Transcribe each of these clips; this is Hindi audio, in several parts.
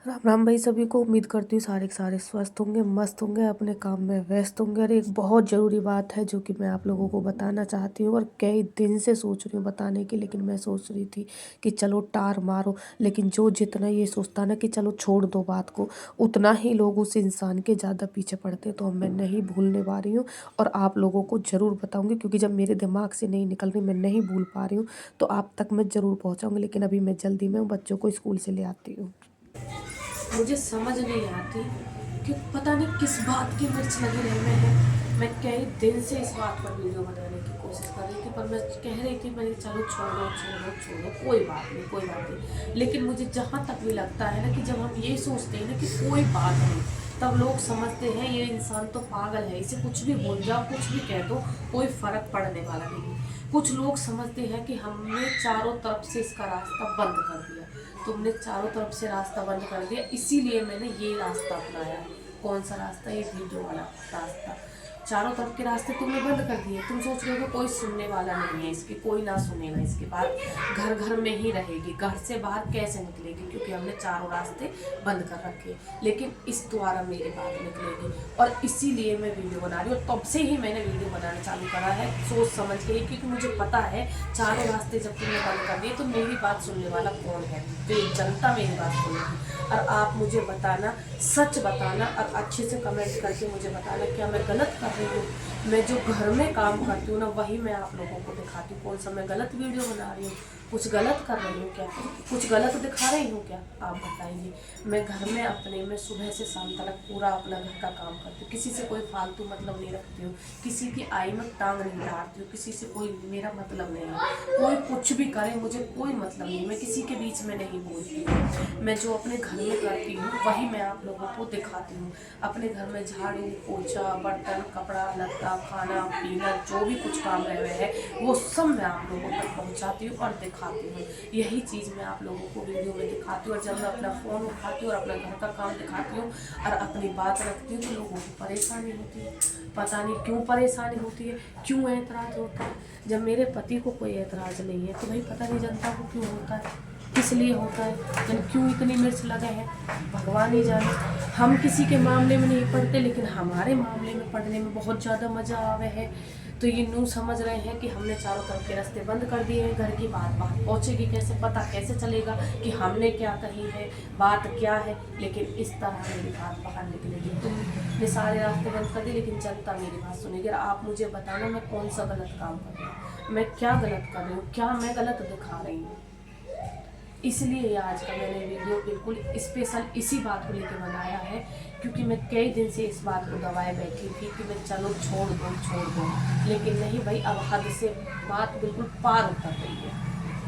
राम राम भाई सभी को। उम्मीद करती हूँ सारे के सारे स्वस्थ होंगे, मस्त होंगे, अपने काम में व्यस्त होंगे। और एक बहुत ज़रूरी बात है जो कि मैं आप लोगों को बताना चाहती हूँ और कई दिन से सोच रही हूँ बताने की, लेकिन मैं सोच रही थी कि चलो टार मारो। लेकिन जो जितना ये सोचता ना कि चलो छोड़ दो बात को, उतना ही लोग उस इंसान के ज़्यादा पीछे पड़ते। तो मैं नहीं भूलने पा रही हूँ और आप लोगों को ज़रूर बताऊँगी, क्योंकि जब मेरे दिमाग से नहीं निकल रही, मैं नहीं भूल पा रही हूँ, तो आप तक मैं ज़रूर पहुँचाऊँगी। लेकिन अभी मैं जल्दी में बच्चों को स्कूल से ले आती हूँ। मुझे समझ नहीं आती कि पता नहीं किस बात की मिर्च लगी रहने है। मैं कई दिन से इस बात पर वीडियो बनाने की कोशिश कर रही थी, पर मैं कह रही थी मैंने चलो छोड़ो छोड़ो छोड़ो, कोई बात नहीं कोई बात नहीं। लेकिन मुझे जहाँ तक भी लगता है ना कि जब हम ये सोचते हैं ना कि कोई बात नहीं, तब लोग समझते हैं ये इंसान तो पागल है, इसे कुछ भी बोल जाओ कुछ भी कह दो कोई फर्क पड़ने वाला नहीं। कुछ लोग समझते हैं कि हमने चारों तरफ से इसका रास्ता बंद कर दिया। तुमने चारों तरफ से रास्ता बंद कर दिया, इसीलिए मैंने ये रास्ता अपनाया है। कौन सा रास्ता? ये वीडियो वाला रास्ता। चारों तरफ के रास्ते तुमने बंद कर दिए। तुम सोच रहे हो कोई सुनने वाला नहीं है इसकी, कोई ना सुनेगा इसकी बात, घर घर में ही रहेगी, घर से बाहर कैसे निकलेगी, क्योंकि हमने चारों रास्ते बंद कर रखे। लेकिन इस द्वारा मेरी बात निकलेगी और इसीलिए मैं वीडियो बना रही हूँ। तब से ही मैंने वीडियो बनाना चालू करा है सोच समझ के, क्योंकि मुझे पता है चारों रास्ते जब तुमने बंद कर दिए तो मेरी बात सुनने वाला कौन है? तो जनता मेरी बात सुनेगी। और आप मुझे बताना, सच बताना और अच्छे से कमेंट करके मुझे बताना क्या मैं गलत कर रही हूँ। मैं जो घर में काम करती हूँ ना वही मैं आप लोगों को दिखाती हूँ। कौन सा मैं गलत वीडियो बना रही हूँ? कुछ गलत कर रही हूँ क्या? कुछ गलत दिखा रही हूँ क्या? आप बताइए। मैं घर में अपने में सुबह से शाम तक पूरा अपना घर का काम करती हूँ, किसी से कोई फालतू मतलब नहीं रखती हूँ, किसी की आई में टांग नहीं डालती हूँ, किसी से कोई मेरा मतलब नहीं है। कोई कुछ भी करे मुझे कोई मतलब नहीं, मैं किसी के बीच में नहीं बोलती हूँ। मैं जो अपने घर में करती हूँ वही मैं आप लोगों को दिखाती हूँ। अपने घर में झाड़ू पोछा बर्तन कपड़ा लत्ता खाना पीना जो भी कुछ काम रहे हुए हैं वो सब मैं आप लोगों तक पहुँचाती हूँ और दिखाती हूँ। यही चीज़ मैं आप लोगों को वीडियो में दिखाती हूँ। और जब मैं अपना फ़ोन उठाती हूँ और अपना घर का काम दिखाती हूँ और अपनी बात रखती हूँ तो लोगों को परेशानी होती है। पता नहीं क्यों परेशानी होती है, क्यों ऐतराज़ होता है। जब मेरे पति को कोई ऐतराज़ नहीं है तो भाई पता नहीं जनता को क्यों होता है, किस लिए होता है, जब क्यों इतनी मिर्च लगे हैं भगवान ही जाने। हम किसी के मामले में नहीं पढ़ते, लेकिन हमारे मामले में पढ़ने में बहुत ज़्यादा मज़ा आवे है। तो ये न्यू समझ रहे हैं कि हमने चारों तरफ के रास्ते बंद कर दिए हैं। घर की बात बाहर पहुँचेगी कैसे, पता कैसे चलेगा कि हमने क्या कही है, बात क्या है। लेकिन इस तरह मेरी बात बाहर निकलेगी। तुमने सारे रास्ते बंद कर दिए लेकिन जनता मेरी बात सुनेगी। आप मुझे बताना मैं कौन सा गलत काम कर रही हूँ, मैं क्या गलत कर रही हूँ, क्या मैं गलत दिखा रही हूँ। इसलिए आज का मैंने वीडियो बिल्कुल स्पेशल इसी बात को लेकर बनाया है, क्योंकि मैं कई दिन से इस बात को दबाए बैठी थी कि मैं चलो छोड़ दो। लेकिन नहीं भाई, अब हद से बात बिल्कुल पार उतर गई है।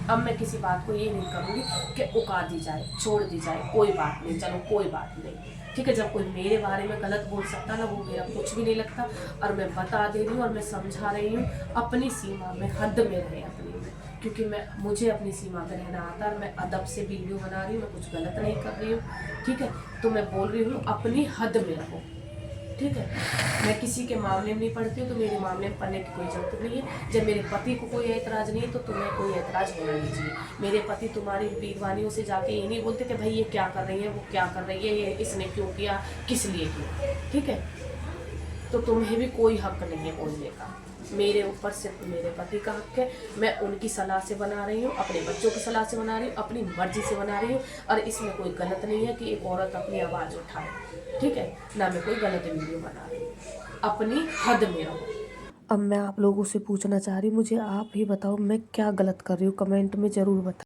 अब मैं किसी बात को ये नहीं करूँगी कि उका दी जाए छोड़ दी जाए, कोई बात नहीं चलो कोई बात नहीं, ठीक है। जब कोई मेरे बारे में गलत बोल सकता ना, वो मेरा कुछ भी नहीं लगता। और मैं बता दे रही हूँ और मैं समझा रही हूँ, अपनी सीमा में हद में रहे अपनी में, क्योंकि मुझे अपनी सीमा में रहना आता है और मैं अदब से वीडियो बना रही हूँ, मैं कुछ गलत नहीं कर रही हूँ, ठीक है। तो मैं बोल रही हूँ अपनी हद में रहो, ठीक है। मैं किसी के मामले में नहीं पढ़ती हूँ तो मेरे मामले में पढ़ने की कोई जरूरत नहीं है। जब मेरे पति को कोई ऐतराज़ नहीं है तो तुम्हें कोई ऐतराज़ होना नहीं चाहिए। मेरे पति तुम्हारी बीरवानियों से जाके ये नहीं बोलते कि भाई ये क्या कर रही है, वो क्या कर रही है, ये इसने क्यों किया, किस लिए किया, ठीक है। तो तुम्हें भी कोई हक नहीं है बोलने का। मेरे ऊपर सिर्फ मेरे पति का हक है। मैं उनकी सलाह से बना रही हूँ, अपने बच्चों की सलाह से बना रही हूँ, अपनी मर्जी से बना रही हूँ। और इसमें कोई गलत नहीं है कि एक औरत अपनी आवाज़ उठाए, ठीक है ना। मैं कोई गलत वीडियो बना रही हूँ, अपनी हद में रहो। अब मैं आप लोगों से पूछना चाह रही हूँ, मुझे आप ही बताओ मैं क्या गलत कर रही हूँ, कमेंट में ज़रूर बताओ।